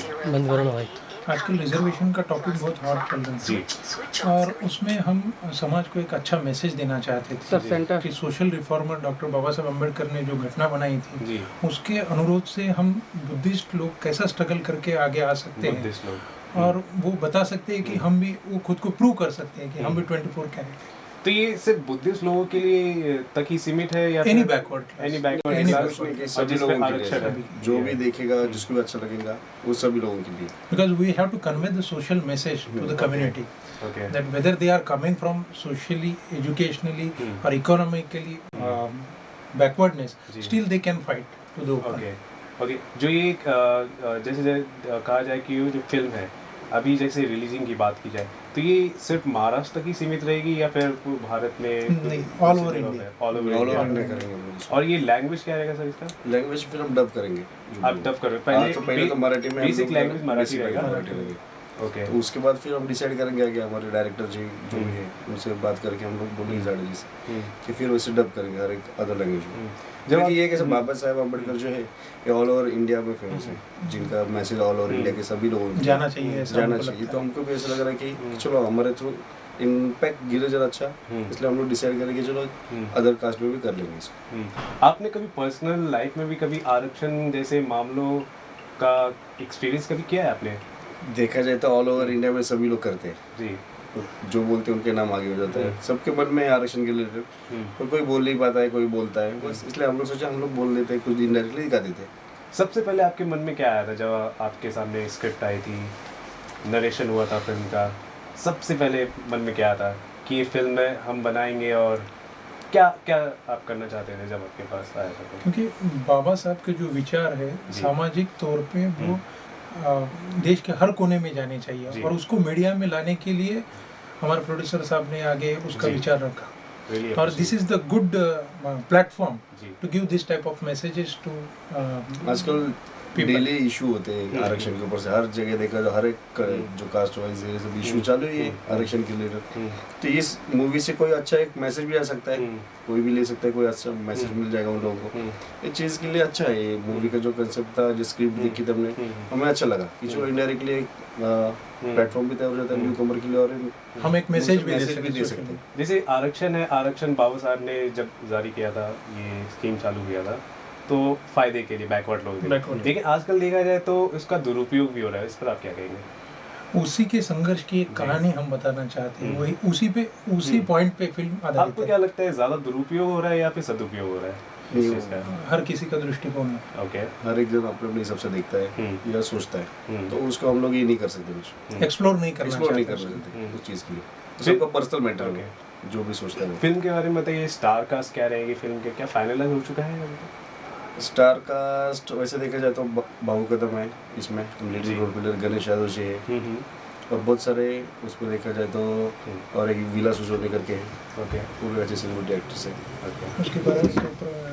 बंद करो ना भाई। आजकल रिजर्वेशन का टॉपिक बहुत हॉट चल रहा जी है और उसमें हम समाज को एक अच्छा मैसेज देना चाहते सर थे सेंटर कि सोशल रिफॉर्मर डॉक्टर बाबा साहब अम्बेडकर ने जो घटना बनाई थी जी उसके अनुरोध से हम बुद्धिस्ट लोग कैसा स्ट्रगल करके आगे आ सकते हैं बुद्धिस्ट लोग और वो बता सकते हैं कि हम भी वो खुद को प्रूव कर सकते हैं कि हम भी 24 कैरेट हैं। तो ये सिर्फ बुद्धिस्ट लोगों के लिए तक ही सीमित है या any backward any backward Any class backward कि और सभी जिसमें लोगों के लिए आरक्षण है है। जो भी देखेगा जिसको भी अच्छा लगेगा वो सभी लोगों के लिए। because we have to convey the social message to the community okay that whether they are coming from socially, educationally or economically backwardness, जी। still they can fight to the open. Okay okay जो ये जैसे कहा जाए कि ये जो film है अभी जैसे रिलीजिंग की बात की जाए तो ये सिर्फ महाराष्ट्र तक ही सीमित रहेगी या फिर पूरे भारत में नहीं, all over India. All over all over India India करेंगे हम लोग इसको। और ये लैंग्वेज क्या रहेगा सर इसका लैंग्वेज फिर हम डब करेंगे। आप डब करो तो पहले तो मराठी में हम बेसिक लोग लैंग्वेज मराठी basic रहेगा मराठी रहेगी। ओके तो उसके बाद फिर हम डिसाइड करेंगे आगे हमारे डायरेक्टर जी जो भी है उनसे बात करके हम लोग बोलेंगे जाड़े जी से कि फिर वैसे डब करेंगे हर एक अदर लैंग्वेज में। जब जब ये कैसे बाबा साहेब अम्बेडकर जो है ये ऑल ओवर इंडिया में फेमस है जिनका मैसेज ऑल ओवर इंडिया के सभी लोगों को जाना चाहिए ऐसा जाना हमको चाहिए। लगता तो है। हमको भी ऐसा लग रहा है कि चलो हमारे थ्रू इम्पैक्ट गिरे जरा अच्छा इसलिए हम लोग डिसाइड करेंगे चलो अदर कास्ट में भी कर लेंगे इसको। आपने कभी पर्सनल लाइफ में भी कभी आरक्षण जैसे मामलों का एक्सपीरियंस कभी किया है आपने देखा जाए तो ऑल ओवर इंडिया में सभी लोग करते हैं जी जो बोलते हैं उनके नाम आगे हो जाता है सबके मन में है आरक्षण के रिलेटेड पर कोई बोल नहीं पाता है कोई बोलता है बस इसलिए हम लोग सोचा हम लोग बोल देते हैं कुछ इनडायरेक्टली दिखा देते हैं। सबसे पहले आपके मन में क्या आया था जब आपके सामने स्क्रिप्ट आई थी नरेशन हुआ था फिल्म का सबसे पहले मन में क्या था कि ये फिल्म में हम बनाएंगे और क्या क्या आप करना चाहते थे जब आपके पास आया था तो? क्योंकि बाबा साहब के जो विचार है जी। सामाजिक तौर पे वो देश के हर कोने में जाने जी। चाहिए और उसको मीडिया में लाने के लिए हमारे प्रोड्यूसर साहब ने आगे उसका जी। विचार रखा Really और this is the good platform जी to give this type of messages to आजकल People. डेली इशू होते हैं आरक्षण के ऊपर से हर जगह देखा जाए हर एक जो कास्ट वाइज है सब इशू चालू ही है आरक्षण के रिलेटेड। तो इस मूवी से कोई अच्छा एक मैसेज भी आ सकता है कोई भी ले सकता है कोई अच्छा मैसेज मिल जाएगा उन लोगों को। ये चीज़ के लिए अच्छा है ये मूवी का जो कंसेप्ट था जो स्क्रिप्ट देखी थी हमने हमें अच्छा लगा कि चलो इनडायरेक्टली एक प्लेटफॉर्म भी तैयार हो जाता है न्यू कमर के लिए और हम एक मैसेज भी मैसेज भी दे दे सकते सकते हैं। हैं। जैसे आरक्षण है आरक्षण बाबा साहब ने जब जारी किया था ये स्कीम चालू किया था तो फायदे के लिए बैकवर्ड लोगों के लिए Backward। लेकिन आजकल देखा जाए तो इसका दुरुपयोग भी हो रहा है इस पर आप क्या कहेंगे उसी के संघर्ष की एक कहानी हम बताना चाहते हैं वही उसी पॉइंट पे फिल्म आधारित आपको क्या लगता है ज्यादा दुरुपयोग हो रहा है या फिर सदुपयोग हो रहा है इस चीज़ का? है। हर किसी का दृष्टिकोण है। ओके हर एक जन अपने अपने हिसाब से देखता है या सोचता है तो उसको हम लोग ये नहीं कर सकते कुछ एक्सप्लोर नहीं करना एक्सप्लोर नहीं कर चाहते सकते उस चीज़ के लिए फिर- सबका पर्सनल मैटर Okay. है जो भी सोचता है। फिल्म के बारे में बताइए स्टार कास्ट क्या रहेगी फिल्म के क्या फाइनलाइज हो चुका है अभी तक? स्टार कास्ट वैसे देखा जाए तो बाबू कदम है इसमें ji. Leading role player Ganesh Yadav ji है और बहुत सारे उसमें देखा जाए तो और एक विला सुजोनी करके है ओके वो भी अच्छे सेलिब्रिटी एक्ट्रेस है। ओके उसके बाद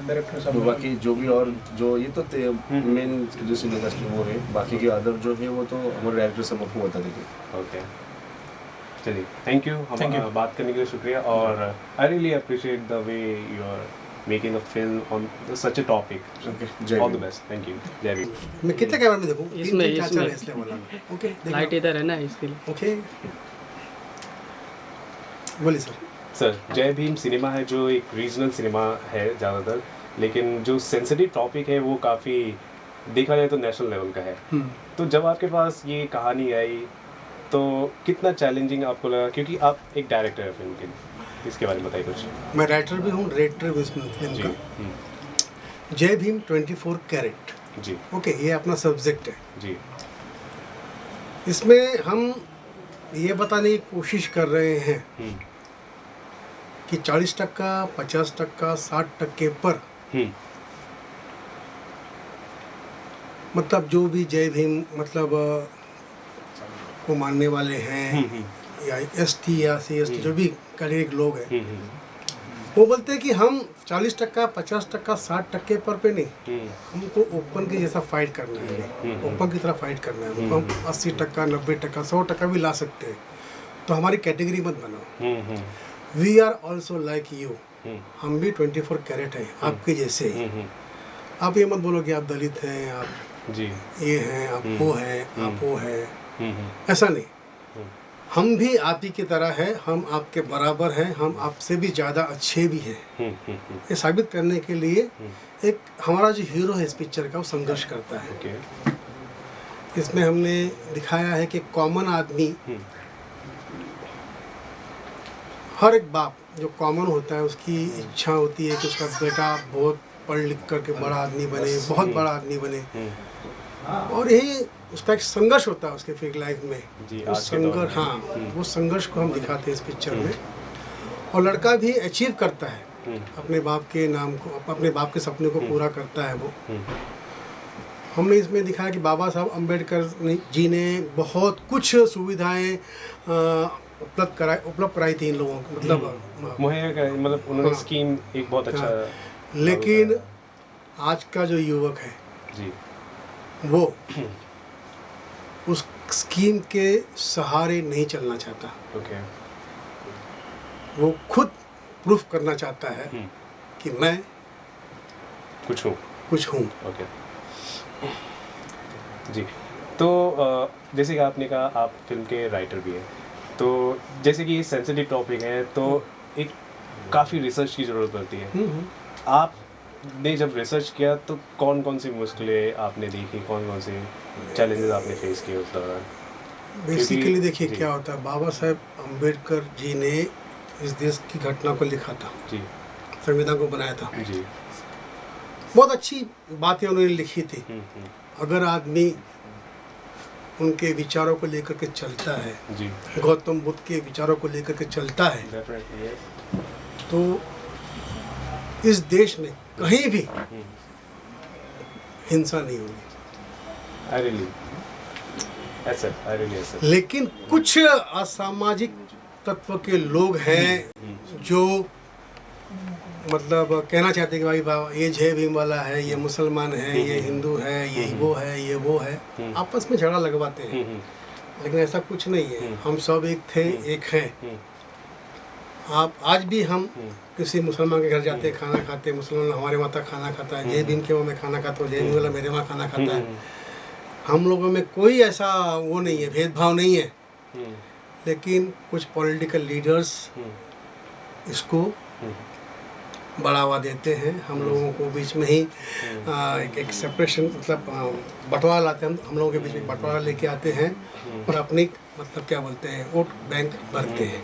डायरेक्टर तो साहब बाकी जो भी और जो ये तो मेन जो सीनियर कास्ट वो है बाकी के अदर जो है वो तो हमारे डायरेक्टर सब आपको बता देंगे। ओके चलिए थैंक यू Thank you. हम बात करने के लिए शुक्रिया और I really appreciate the way you are making a film on such a topic okay जय all the Bhim. Best thank you जय भीम। मैं कितने कैमरा में देखूं? इसमें- 3 4 इसमें। है इसलिए बोला मैं। ओके लाइट देखो। इधर है ना इसके लिए। ओके बोलिए सर। सर जय भीम सिनेमा है जो एक रीजनल सिनेमा है ज़्यादातर लेकिन जो सेंसिटिव टॉपिक है वो काफ़ी देखा जाए तो नेशनल लेवल का है तो जब आपके पास ये कहानी आई तो कितना चैलेंजिंग आपको लगा क्योंकि आप एक डायरेक्टर है फिल्म के इसके बारे में बताइए कुछ मैं राइटर भी हूँ डायरेक्टर भी इसमें फिल्म जी का। जय भीम 24 कैरेट। जी ओके ये अपना सब्जेक्ट है। जी इसमें हम ये बताने की कोशिश कर रहे हैं कि 40%, 50%, 60% पर मतलब जो भी जय भीम मतलब को मानने वाले हैं या एसटी या CST जो भी कैटेगरी लोग हैं वो बोलते हैं कि हम 40%, 50%, 60% पर पे नहीं हमको ओपन के जैसा फाइट करना है ओपन की तरह फाइट करना है हमको हम 80%, 90%, 100% भी ला सकते हैं तो हमारी कैटेगरी मत बनाओ। We are also like you हम भी 24 कैरेट हैं आपके जैसे ही। आप ये मत बोलो कि आप दलित हैं आप जी। ये हैं, आप वो हैं, आप वो हैं, हम्म। ऐसा नहीं। हम भी आप ही की तरह हैं, हम आपके बराबर हैं, हम आपसे भी ज़्यादा अच्छे भी हैं। ये साबित करने के लिए एक हमारा जो हीरो है इस पिक्चर का, वो संघर्ष करता है। ओके। इसमें हमने दिखाया है कि कॉमन आदमी, हर एक बाप जो कॉमन होता है, उसकी इच्छा होती है कि उसका बेटा बहुत पढ़ लिख करके बड़ा आदमी बने, बहुत बड़ा आदमी बने। और यही उसका एक संघर्ष होता है उसके फिर लाइफ में। जी, उस आज के दौर संघर्ष, में। हाँ, वो संघर्ष को हम दिखाते हैं इस पिक्चर में। और लड़का भी अचीव करता है अपने बाप के नाम को, अपने बाप के सपने को पूरा करता है वो। हमने इसमें दिखाया कि बाबा साहब अम्बेडकर जी ने बहुत कुछ सुविधाएं उपलब्ध कराई थी इन लोगों को, मतलब मुहैया कराई, मतलब उन्होंने हाँ। स्कीम एक बहुत अच्छा। लेकिन आज का जो युवक है जी। वो उस स्कीम के सहारे नहीं चलना चाहता। ओके। वो खुद प्रूफ करना चाहता है कि मैं कुछ हूँ। कुछ हूँ। ओके। जी। तो जैसे कि आपने कहा आप फिल्म के राइटर भी हैं, तो जैसे कि ये सेंसिटिव टॉपिक है तो एक काफ़ी रिसर्च की ज़रूरत पड़ती है। आपने जब रिसर्च किया तो कौन कौन सी मुश्किलें आपने देखी, कौन कौन से चैलेंजेस आपने फेस किए उस दौरान? बेसिकली देखिए जी। क्या होता है, बाबा साहेब अम्बेडकर जी ने इस देश की घटना को लिखा था, जी। संविधान को बनाया था। जी। बहुत अच्छी बातें उन्होंने लिखी थी। हम्म। अगर आदमी उनके विचारों को लेकर के चलता है, जी। गौतम बुद्ध के विचारों को लेकर के चलता है, डेफिनेटली यस। तो इस देश में कहीं भी हिंसा नहीं होगी। I really accept. लेकिन कुछ असामाजिक तत्व के लोग हैं जो मतलब कहना चाहते हैं कि भाई बाबा ये जय भीम वाला है, ये मुसलमान है, ये हिंदू है, ये वो है, ये वो है, आपस में झगड़ा लगवाते हैं। लेकिन ऐसा कुछ नहीं है, हम सब एक थे, एक हैं। आप आज भी हम किसी मुसलमान के घर जाते हैं, खाना खाते हैं, मुसलमान हमारे माता खाना खाता है, जय भीम के वहाँ मैं खाना खाता हूँ, जय भीम वाला मेरे वहाँ खाना खाता है। हम लोगों में कोई ऐसा वो नहीं है, भेदभाव नहीं है। लेकिन कुछ पॉलिटिकल लीडर्स इसको बढ़ावा देते हैं, हम लोगों को बीच में ही एक सेपरेशन, मतलब बंटवारा लाते हैं, हम लोगों के बीच में बंटवारा लेके आते हैं और अपनी मतलब क्या बोलते हैं वोट बैंक भरते हैं।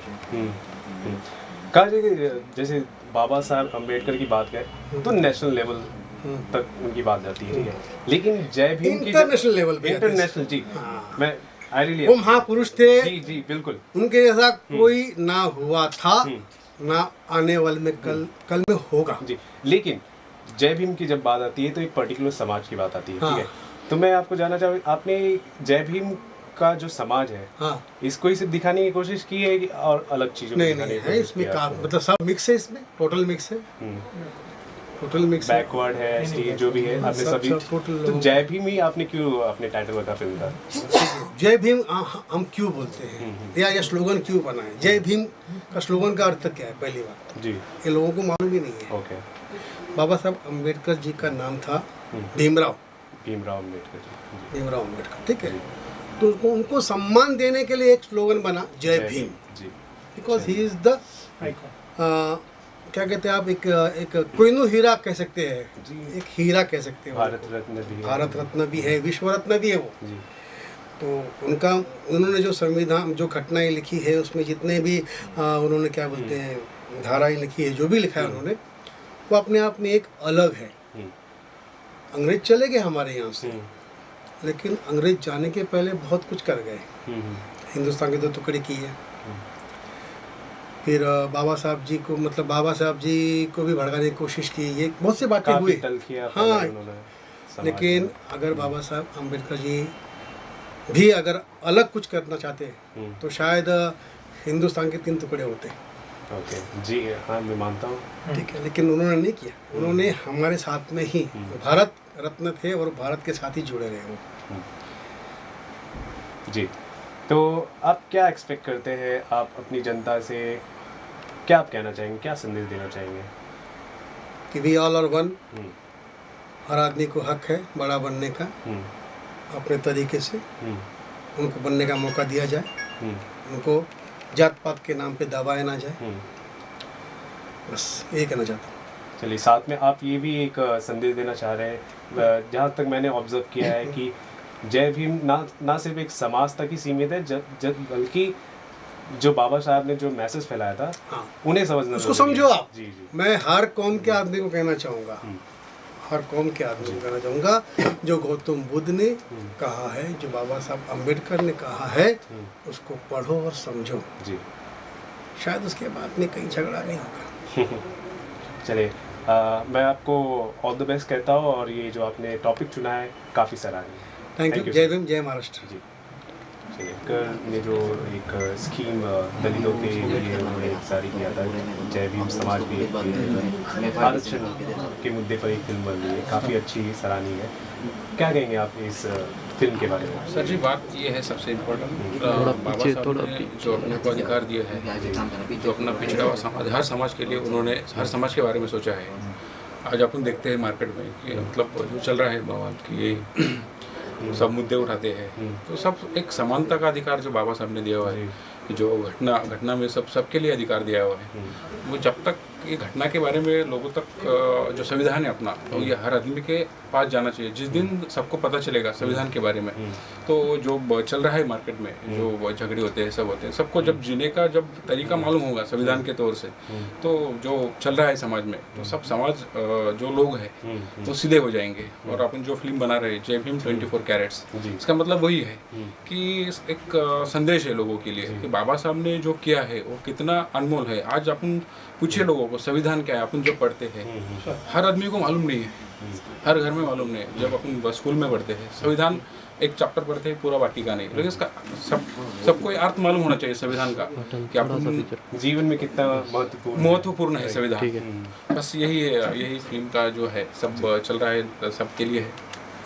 कहा जाए कि जैसे बाबा साहब अम्बेडकर की बात करें तो नेशनल लेवल तक उनकी बात जाती है, ठीक है। लेकिन जय भीम की इंटरनेशनल लेवल पे इंटरनेशनल, जी, मैं आई रियली, वो महापुरुष थे, जी जी बिल्कुल, उनके जैसा कोई ना हुआ था, ना आने वाले में कल में होगा। जी। लेकिन जय भीम की जब बात आती है तो एक पर्टिकुलर समाज की बात आती है, हाँ। ठीक है। तो मैं आपको जानना चाहूँगा, आपने जय भीम का जो समाज है, हाँ, इसको ही सिर्फ दिखाने की कोशिश की है कि और अलग चीजों को नहीं दिखाने नहीं की है, कोशिश इसमें की का आपने? मतलब सब मिक्स है, इसमें टोटल मिक्स है, टोटल मिक्स है। बैकवर्ड है, एसटी जो भी है, आपने सब- सभी। सब total तो लोग- जय भीम ही आपने क्यों अपने टाइटल रखा फिल्म का? जय भीम हम क्यों बोलते हैं या ये स्लोगन क्यों बना है? जय भीम का स्लोगन का अर्थ क्या है? पहली बात तो जी। ये लोगों को मालूम ही नहीं है। ओके। बाबा साहब अम्बेडकर जी का नाम था भीमराव भीमराव अम्बेडकर जी। भीमराव अम्बेडकर, ठीक है। तो उनको सम्मान देने के लिए एक स्लोगन बना जय भीम, जी। बिकॉज ही इज द क्या कहते हैं आप, एक कोहिनूर हीरा कह सकते हैं, एक हीरा कह सकते हैं। भारत रत्न भी है। भारत रत्न भी है, विश्व रत्न भी है वो। जी। तो उन्होंने जो संविधान, जो घटनाएं लिखी है, उसमें जितने भी उन्होंने क्या बोलते हैं धाराएं लिखी है, जो भी लिखा है उन्होंने, वो अपने आप में एक अलग है। अंग्रेज चले गए हमारे यहाँ से, लेकिन अंग्रेज जाने के पहले बहुत कुछ कर गए। हिंदुस्तान के 2 टुकड़े किए। फिर बाबा साहब जी को, मतलब बाबा साहब जी को भी भड़काने की कोशिश की, ये बहुत सी बातें काफी हुई। तलखियां हाँ, उन्होंने समाज लेकिन में। अगर बाबा साहब अम्बेडकर जी भी अगर अलग कुछ करना चाहते तो शायद हिंदुस्तान के 3 टुकड़े होते। ओके, जी हाँ, मैं मानता हूँ। ठीक है, लेकिन उन्होंने नहीं किया। उन्होंने हमारे साथ में ही भारत रत्न थे और भारत के साथ ही जुड़े रहे वो। जी। तो आप क्या एक्सपेक्ट करते हैं, आप अपनी जनता से क्या आप कहना चाहेंगे, क्या संदेश देना चाहेंगे? कि वी ऑल आर वन, हर आदमी को हक है बड़ा बनने का, अपने तरीके से उनको बनने का मौका दिया जाए, उनको जात पात के नाम पे दबाया ना जाए, बस यही कहना चाहता हूँ। चलिए, साथ में आप ये भी एक संदेश देना चाह रहे हैं, जहाँ तक मैंने ऑब्जर्व किया है कि जय भीम ना सिर्फ एक समाज तक ही सीमित है, बल्कि जो बाबा साहब ने जो मैसेज फैलाया था, हाँ, उन्हें समझना उसको जरूरी है। समझो आप। जी जी। मैं हर कौम के आदमी को कहना चाहूँगा, हर कौम के आदमी को कहना चाहूँगा, जो गौतम बुद्ध ने कहा है, जो बाबा साहब अम्बेडकर ने कहा है, उसको पढ़ो और समझो। जी। शायद उसके बाद में कहीं झगड़ा नहीं होगा। चलिए, मैं आपको ऑल द बेस्ट कहता हूँ, और ये जो आपने टॉपिक चुना है काफ़ी सराहनीय है। Thank you. जय भीम, जय महाराष्ट्र। जी। चलिए, कर ने जो एक स्कीम दलितों के लिए उन्होंने जारी किया था, जय भीम समाज भी आरक्षण के मुद्दे पर एक फिल्म बन रही है, काफ़ी अच्छी सराहनीय है। क्या कहेंगे आप इस फिल्म के बारे में? सर जी, बात ये है सबसे इम्पोर्टेंट, बाबा साहब ने जो अपने को अधिकार दिया है, जो अपना पिछड़ा हुआ समाज, हर समाज के लिए उन्होंने हर समाज के बारे में सोचा है। आज अपन देखते हैं मार्केट में कि मतलब जो चल रहा है बवाल कि ये सब मुद्दे उठाते हैं, तो सब एक समानता का अधिकार जो बाबा साहब ने दिया हुआ है, जो घटना में सबके लिए अधिकार दिया हुआ है, वो जब तक ये घटना के बारे में लोगों तक जो संविधान है अपना, तो ये हर आदमी के पास जाना चाहिए। जिस दिन सबको पता चलेगा संविधान के बारे में, तो जो चल रहा है मार्केट में, जो झगड़े होते हैं, सब होते हैं, सबको जब जीने का जब तरीका मालूम होगा संविधान के तौर से, तो जो चल रहा है समाज में, तो सब समाज जो लोग हैं वो सीधे हो जाएंगे। और अपन जो फिल्म बना रहे हैं जय भीम 24 कैरेट्स, इसका मतलब वही है कि एक संदेश है लोगों के लिए कि बाबा साहब ने जो किया है वो कितना अनमोल है। आज अपन पूछिए लोगों को संविधान क्या है, अपन जो पढ़ते हैं हर आदमी को मालूम नहीं है, हर घर में मालूम नहीं है। जब अपन स्कूल में पढ़ते हैं संविधान एक चैप्टर पढ़ते हैं, पूरा वाटिका नहीं, लेकिन इसका सबको अर्थ मालूम होना चाहिए संविधान का, कि अपन जीवन में कितना महत्वपूर्ण है संविधान। बस यही है, यही फिल्म का जो है सब चल रहा है, सबके लिए है।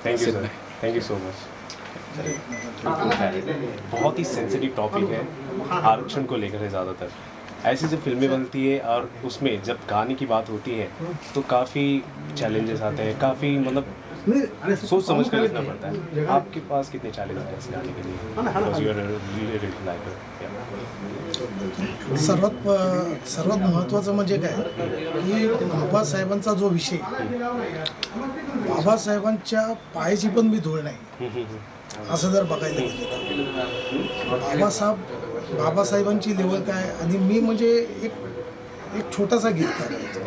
Thank you sir, thank you so much. बहुत ही सेंसिटिव टॉपिक है, आरक्षण को लेकर है ज़्यादातर। ऐसी जो फिल्में बनती है और उसमें जब गाने की बात होती है तो काफ़ी चैलेंजेस आते हैं, काफ़ी मतलब सोच समझ कर लिखना पड़ता है। आपके पास कितने चैलेंज आते हैं इस गाने के लिए? सर्वात महत्त्वाचं म्हणजे काय की बाबासाहेबांचा जो विषय, बाबासाहेबांच्या पायाची पण मी धूळ नाही असं जर बघायला गेलं तर बाबासाहेबांची लेवल काय, आणि मी म्हणजे एक छोटासा गीतकार आहे,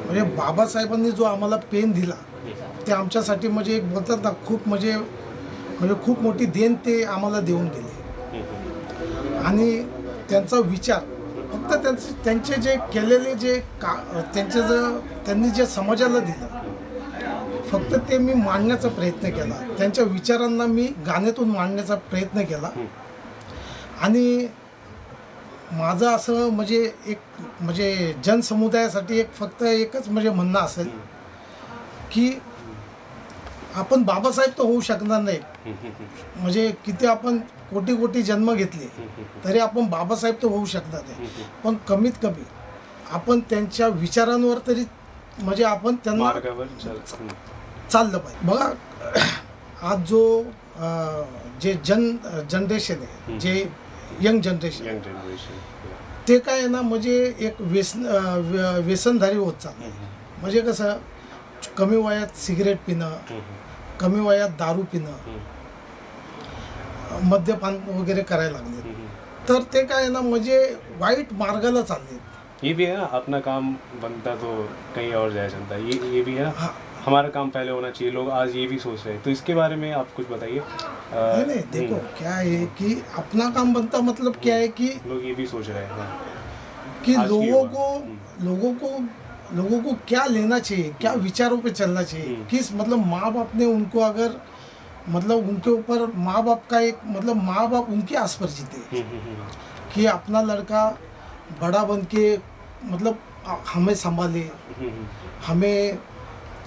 म्हणजे बाबासाहेबांनी जो आम्हाला पेन दिला ते आमच्यासाठी म्हणजे एक बोलतात ना खूप म्हणजे खूप मोठी देण ते आम्हाला देऊन गेले. आणि त्यांचा विचार फक्त त्यांचे जे केलेले जे त्यांनी जे समाजाला दिलं फक्त ते मी मांडण्याचा प्रयत्न केला, त्यांच्या विचारांना मी गाण्यातून मांडण्याचा प्रयत्न केला. आणि माझं असं म्हणजे एक म्हणजे जनसमुदायासाठी फक्त एकच म्हणजे म्हणणं असेल की आपण बाबासाहेब तर होऊ शकणार नाही, म्हणजे किती आपण कोटी जन्म घेतले तरी आपण बाबासाहेब तर होऊ शकणार नाही, पण कमीत कमी आपण त्यांच्या विचारांवर तरी म्हणजे आपण त्यांना चाललं पाहिजे. बघा आज जो जे जनरेशन आहे, जे यंग जनरेशन ते काय आहे ना म्हणजे एक व्यसनधारी होत चाललं. म्हणजे कसं कमी वयात सिगरेट पिणं, कमी वयात दारू पिणं, मद्यपान वगैरे करायला लागले, तर ते काय आहे ना म्हणजे वाईट मार्गाला चालले. ये भी है ना, अपना काम बनता तो कहीं और जाया चलता है, ये भी है ना, हमारा काम पहले होना चाहिए, लोग आज ये भी सोच रहे हैं. तो इसके बारे में आप कुछ बताइए. नहीं देखो क्या है कि अपना काम बनता मतलब क्या है कि लोग ये भी सोच रहे हैं कि लोगों को क्या लेना चाहिए, क्या विचारों पे चलना चाहिए, किस मतलब माँ बाप ने उनको अगर मतलब उनके ऊपर माँ बाप का एक मतलब माँ बाप उनके आस पर जीते कि अपना लड़का बड़ा बन के मतलब हमें संभाले, हमें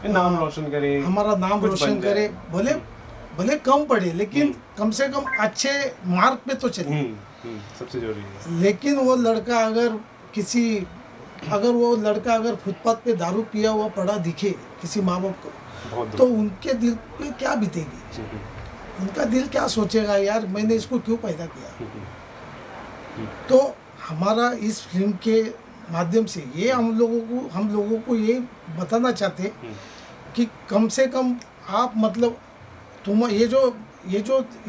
नाम रोशन करे, हमारा नाम रोशन करे, भले कम पढ़े लेकिन कम से कम अच्छे मार्ग पे तो चले. सबसे जरूरी है. लेकिन वो लड़का अगर फुटपाथ पे दारू पिया हुआ पड़ा दिखे किसी माँ बाप को, बहुत तो उनके दिल पे क्या बीतेगी, उनका दिल क्या सोचेगा, यार मैंने इसको क्यों पैदा किया। तो हमारा इस फिल्म के माध्यम से ये हम लोगों को ये बताना चाहते हैं कि कम से कम आप मतलब ये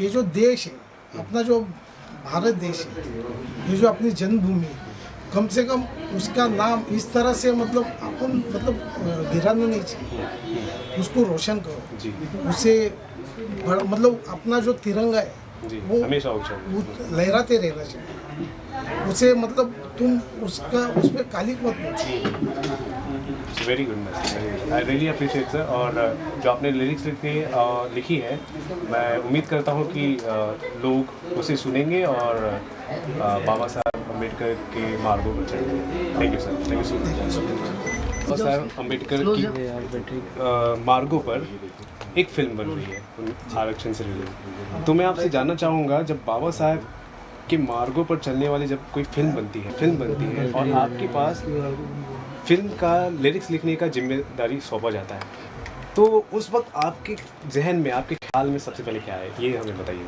जो देश है अपना, जो भारत देश है, ये जो अपनी जन्मभूमि है, कम से कम उसका नाम इस तरह से मतलब अपन मतलब गिराना नहीं चाहिए, उसको रोशन करो जी उसे मतलब अपना जो तिरंगा है जी, वो हमेशा ऊंचा। लहराते रहना चाहिए उसे, मतलब तुम उस पर कालिक मत पूछो। वेरी गुड मैसेज, आई रियली अप्रिशिएट सर। और जो आपने लिरिक्स लिखी है, मैं उम्मीद करता हूँ कि लोग उसे सुनेंगे और बाबा साहब अम्बेडकर के मार्गों पर चलेंगे। Thank you sir, thank you so much. Baba Saheb Ambedkar की मार्गों पर एक फिल्म बन रही है आरक्षण से रिलेटेड, तो मैं आपसे जानना चाहूँगा, जब बाबा साहब के मार्गों पर चलने वाली जब कोई फिल्म बनती है और आपके पास फिल्म का लिरिक्स लिखने का जिम्मेदारी सौंपा जाता है, तो उस वक्त आपके जहन में, आपके ख्याल में सबसे पहले क्या है, ये हमें बताइए।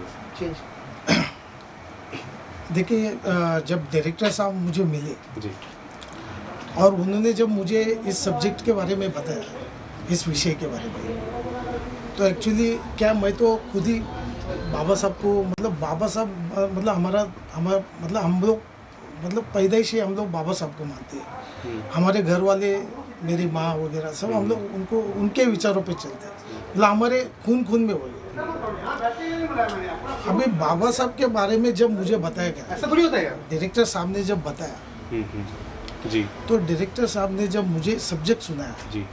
देखिए, जब डायरेक्टर साहब मुझे मिले जी और उन्होंने जब मुझे इस सब्जेक्ट के बारे में बताया, इस विषय के बारे में, तो एक्चुअली क्या मैं तो खुद ही बाबा साहब को मतलब बाबा साहब मतलब हमारा मतलब हम लोग मतलब पैदाइश ही हम लोग बाबा साहब को मानते हैं। हमारे घर वाले, मेरी माँ वगैरह सब हम लोग उनको उनके विचारों पे चलते हैं, मतलब हमारे खून में वो। अभी बाबा साहब के बारे में जब मुझे बताया गया, ऐसा थोड़ी होता है, डायरेक्टर साहब ने जब बताया जी, तो डायरेक्टर साहब ने जब मुझे सब्जेक्ट सुनाया जी,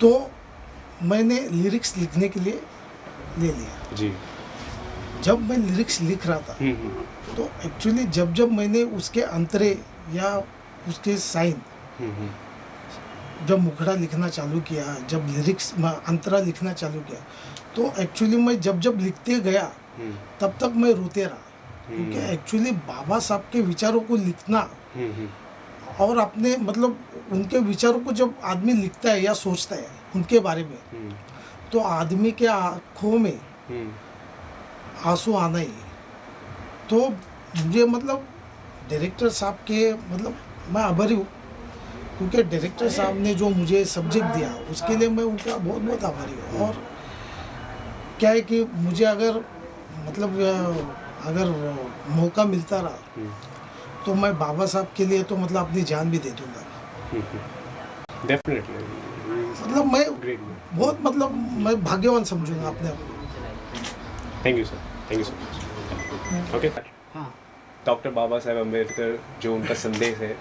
तो मैंने लिरिक्स लिखने के लिए ले लिया। जी, जब मैं लिरिक्स लिख रहा था तो एक्चुअली जब मैंने उसके अंतरे या उसके साइन, जब मुखड़ा लिखना चालू किया, जब लिरिक्स में अंतरा लिखना चालू किया, तो एक्चुअली मैं जब लिखते गया तब तक मैं रोते रहा, क्योंकि एक्चुअली बाबा साहब के विचारों को लिखना और अपने मतलब उनके विचारों को जब आदमी लिखता है या सोचता है उनके बारे में, तो आदमी के आँखों में आंसू आना ही। तो मुझे मतलब डायरेक्टर साहब के मतलब मैं आभारी हूँ, क्योंकि डायरेक्टर साहब ने जो मुझे सब्जेक्ट दिया उसके लिए मैं उनका बहुत बहुत आभारी हूँ। और क्या है कि मुझे अगर मतलब अगर मौका मिलता रहा तो मैं बाबा साहब के लिए तो मतलब अपनी जान भी दे दूँगा। डेफिनेटली, मतलब मैं ग्रेट, बहुत मतलब मैं भाग्यवान समझूंगा अपने आप को। Thank you sir, thank you so much. Okay, doctor Baba Saheb Ambedkar, जो उनका संदेश है,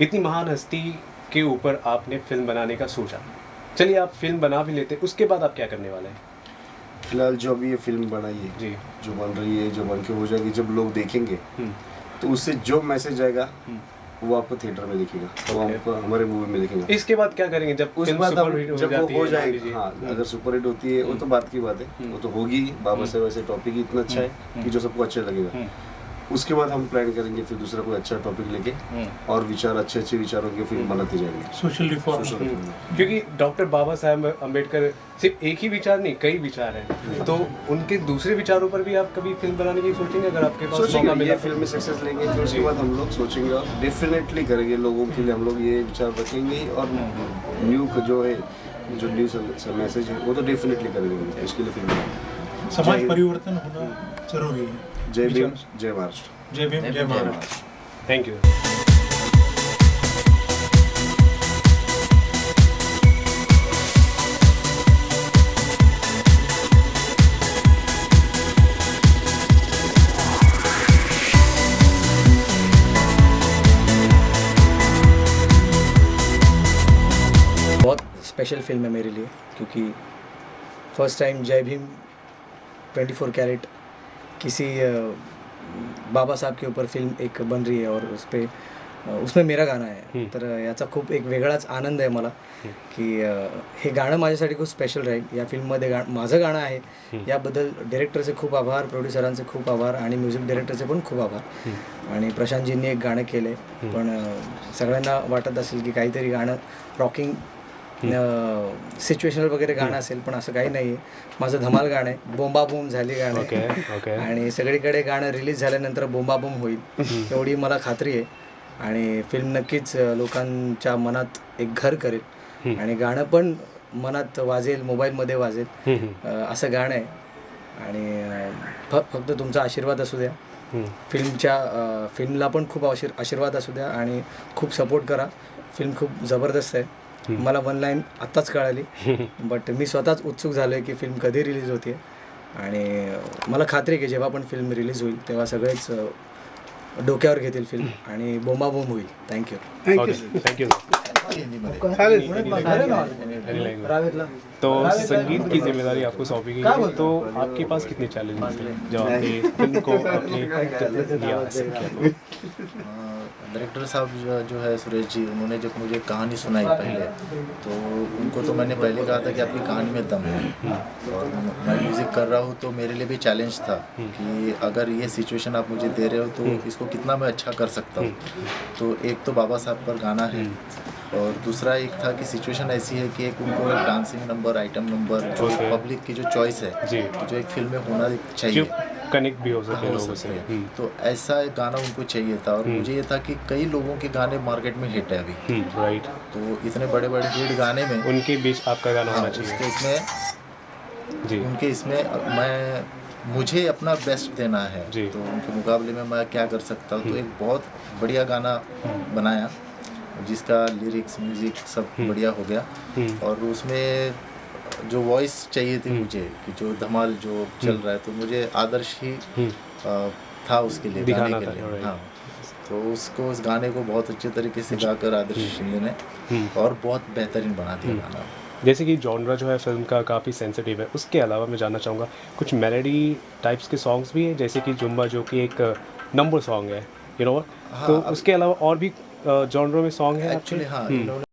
इतनी महान हस्ती के ऊपर आपने फिल्म बनाने का सोचा। चलिए, आप फिल्म बना भी लेते, उसके बाद आप क्या करने वाले हैं? फिलहाल जो अभी ये फिल्म बनाई है, जी, जो बन रही है, जो बन के हो जाएगी, जब लोग देखेंगे तो उससे जो मैसेज आएगा वो आपको थिएटर में दिखेगा, वो हमको हमारे मूवी में दिखेगा। इसके बाद क्या करेंगे जब उस फिल्म बाद सुपर हिट हो जब जाती वो हो है? जाएगी, हाँ, अगर सुपर हिट होती है वो तो बात की बात है, वो तो होगी। बाबा साहब ऐसे टॉपिक ही इतना अच्छा है कि जो सबको अच्छा लगेगा। उसके बाद हम प्लान करेंगे फिर दूसरा कोई अच्छा टॉपिक लेके और विचार अच्छे विचारों की फिल्म बनाते जाएंगे। सोशल रिफॉर्म, क्योंकि डॉक्टर बाबा साहब अम्बेडकर सिर्फ एक ही विचार नहीं, कई विचार हैं, तो उनके दूसरे विचारों पर भी आप कभी फिल्म बनाने की सोचेंगे अगर आपके पास मौका मिला? ये फिल्म में सक्सेस लेंगे फिर उसके बाद हम लोग सोचेंगे और डेफिनेटली करेंगे, लोगों के लिए हम लोग ये विचार रखेंगे और न्यू जो है, जो न्यू मैसेज है वो तो डेफिनेटली करेंगे, उसके लिए फिल्म। समाज परिवर्तन होना जरूरी है। जय भीम, जय महाराष्ट्र। जय भीम, जय महाराष्ट्र। Thank you. बहुत स्पेशल फिल्म है मेरे लिए, क्योंकि फर्स्ट टाइम जय भीम 24 कैरेट किसी बाबा साहब के ऊपर फिल्म एक बन रही आहे और उसमें मेरा गाणं आहे, तर याचा खूप एक वेगळाच आनंद आहे मला की हे गाणं माझ्यासाठी खूप स्पेशल राहील। या फिल्ममध्ये माझं गाणं आहे, याबद्दल डायरेक्टरचे खूप आभार, प्रोड्युसरांचे खूप आभार आणि म्युझिक डायरेक्टरचे पण खूप आभार। आणि प्रशांतजींनी एक गाणं केलं आहे, पण सगळ्यांना वाटत असेल की काहीतरी गाणं रॉकिंग सिच्युएशनल वगैरे गाणं असेल, पण असं काही नाही आहे. माझं धमाल गाणं आहे, बोंबाबोंब झाली गाणं ओके आहे. ओके आणि सगळीकडे गाणं रिलीज झाल्यानंतर बोंबाबोंब होईल एवढी मला खात्री आहे. आणि फिल्म नक्कीच लोकांच्या मनात एक घर करेल आणि गाणं पण मनात वाजेल, मोबाईलमध्ये वाजेल, असं गाणं आहे. आणि फक्त तुमचा आशीर्वाद असू द्या, फिल्मला पण खूप आशीर्वाद असू द्या आणि खूप सपोर्ट करा. फिल्म खूप जबरदस्त आहे. मला वन लाईन आत्ताच कळाली, बट मी स्वतःच उत्सुक झालो आहे की फिल्म कधी रिलीज होते. आणि मला खात्री आहे की जेव्हा पण फिल्म रिलीज होईल तेव्हा सगळेच डोक्यावर घेतील फिल्म आणि बोंबाबोंब होईल. थँक्यू. थँक्यू. तो संगीत की जिम्मेदारी आपको सौंपी गई है, तो आपके पास कितने चैलेंजेस थे जब आपने फिल्म को अपने लिया डायरेक्टर साहब जो है सुरेश जी, उन्होंने जब मुझे कहानी सुनाई पहले, तो उनको तो मैंने पहले कहा था कि आपकी कहानी में दम है. और मैं म्यूज़िक कर रहा हूँ तो मेरे लिए भी चैलेंज था कि अगर ये सिचुएशन आप मुझे दे रहे हो तो इसको कितना मैं अच्छा कर सकता हूँ. तो एक तो बाबा साहब पर गाना है और दूसरा एक था कि सिचुएशन ऐसी है कि एक उनको एक डांसिंग नंबर, आइटम नंबर, जो पब्लिक की जो चॉइस है, जो एक फिल्म में होना चाहिए, कनेक्ट भी हो सके लोगों से. तो ऐसा एक गाना उनको चाहिए था. और मुझे ये था कि कई लोगों के गाने मार्केट में हिट है अभी, राइट. तो इतने बड़े बड़े हिट गाने में उनके बीच आपका गाना होना चाहिए. उसके इसमें जी. उनके इसमें मुझे अपना बेस्ट देना है, तो उनके मुकाबले में मैं क्या कर सकता हूँ. तो एक बहुत बढ़िया गाना बनाया जिसका लिरिक्स, म्यूज़िक सब बढ़िया हो गया. और उसमें जो वॉइस चाहिए थी मुझे, कि जो धमाल जो चल रहा है, तो मुझे आदर्श ही था उसके लिए, गाने के लिए. हाँ, तो उसको, उस गाने को बहुत अच्छे तरीके से गाकर आदर्श शिंदे ने और बहुत बेहतरीन बना दिया गाना. जैसे कि जॉनरा जो है फिल्म का काफ़ी सेंसिटिव है, उसके अलावा मैं जानना चाहूँगा कुछ मेलोडी टाइप्स के सॉन्ग्स भी हैं, जैसे कि जुम्बा जो कि एक नंबर सॉन्ग है, यू नो. तो उसके अलावा और भी जॉनरों में सॉन्ग है एक्चुअली. हाँ, इन्होंने